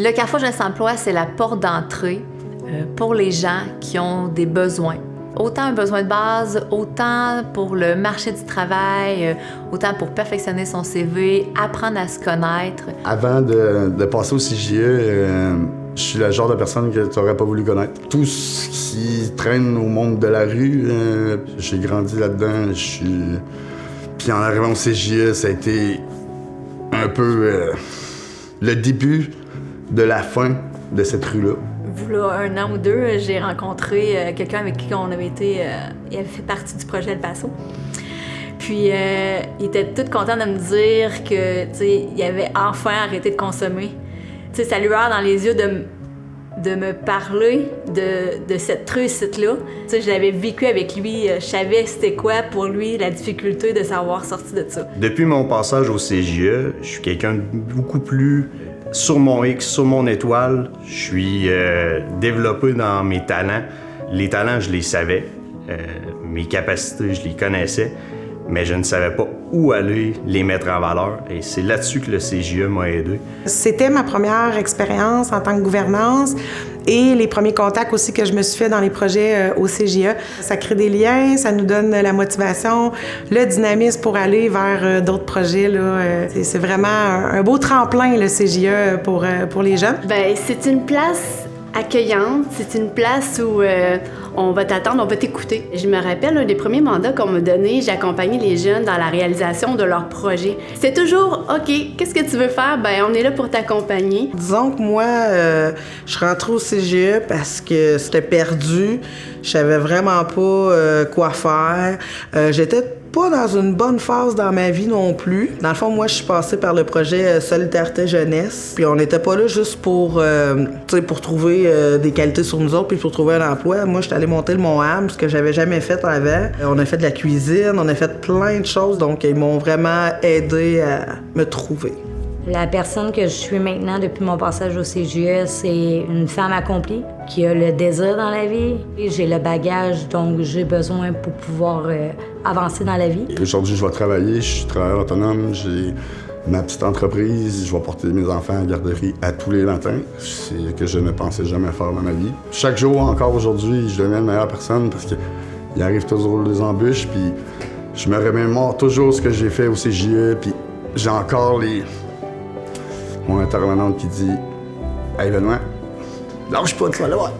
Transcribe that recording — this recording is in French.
Le Carrefour Jeunesse Emploi, c'est la porte d'entrée pour les gens qui ont des besoins. Autant un besoin de base, autant pour le marché du travail, autant pour perfectionner son CV, apprendre à se connaître. Avant de passer au CJE, je suis le genre de personne que tu n'aurais pas voulu connaître. Tout ce qui traîne au monde de la rue, j'ai grandi là-dedans. Puis en arrivant au CJE, ça a été un peu le début de la fin de cette rue-là. Là, 1 an ou 2, j'ai rencontré quelqu'un avec qui on avait été... il avait fait partie du projet El Paso. Puis il était tout content de me dire que, tu sais, il avait enfin arrêté de consommer. Tu sais, sa lueur dans les yeux de me parler de cette réussite-là. Tu sais, je l'avais vécu avec lui, je savais c'était quoi pour lui la difficulté de savoir sortir de ça. Depuis mon passage au CJE, je suis quelqu'un de beaucoup plus sur mon X, sur mon étoile. Je suis développé dans mes talents. Les talents, je les savais. Mes capacités, je les connaissais. Mais je ne savais pas où aller les mettre en valeur. Et c'est là-dessus que le CJE m'a aidé. C'était ma première expérience en tant que gouvernance et les premiers contacts aussi que je me suis fait dans les projets au CJE. Ça crée des liens, ça nous donne la motivation, le dynamisme pour aller vers d'autres projets. C'est vraiment un beau tremplin, le CJE, pour les jeunes. Bien, c'est une place accueillante, c'est une place où on va t'attendre, on va t'écouter. Je me rappelle, un des premiers mandats qu'on m'a donné, j'ai accompagné les jeunes dans la réalisation de leurs projets. C'était toujours, OK, qu'est-ce que tu veux faire? Bien, on est là pour t'accompagner. Disons que moi, je suis rentrée au CGE parce que c'était perdu. Je savais vraiment pas quoi faire. J'étais pas dans une bonne phase dans ma vie non plus. Dans le fond, moi, je suis passée par le projet Solidarité Jeunesse. Puis on n'était pas là juste pour trouver des qualités sur nous autres puis pour trouver un emploi. Moi, je suis allée monter le Mont-Ham, ce que j'avais jamais fait avant. On a fait de la cuisine, on a fait plein de choses. Donc, ils m'ont vraiment aidé à me trouver. La personne que je suis maintenant depuis mon passage au CJE, c'est une femme accomplie qui a le désir dans la vie. J'ai le bagage dont j'ai besoin pour pouvoir avancer dans la vie. Aujourd'hui, je vais travailler, je suis travailleur autonome, j'ai ma petite entreprise, je vais porter mes enfants à la garderie à tous les matins. C'est ce que je ne pensais jamais faire dans ma vie. Chaque jour, encore aujourd'hui, je deviens une meilleure personne parce qu'il arrive toujours des embûches, puis je me remémore toujours ce que j'ai fait au CJE, puis j'ai encore mon intervenante qui dit « Hey Benoît, lâche pas, tu vas le voir! »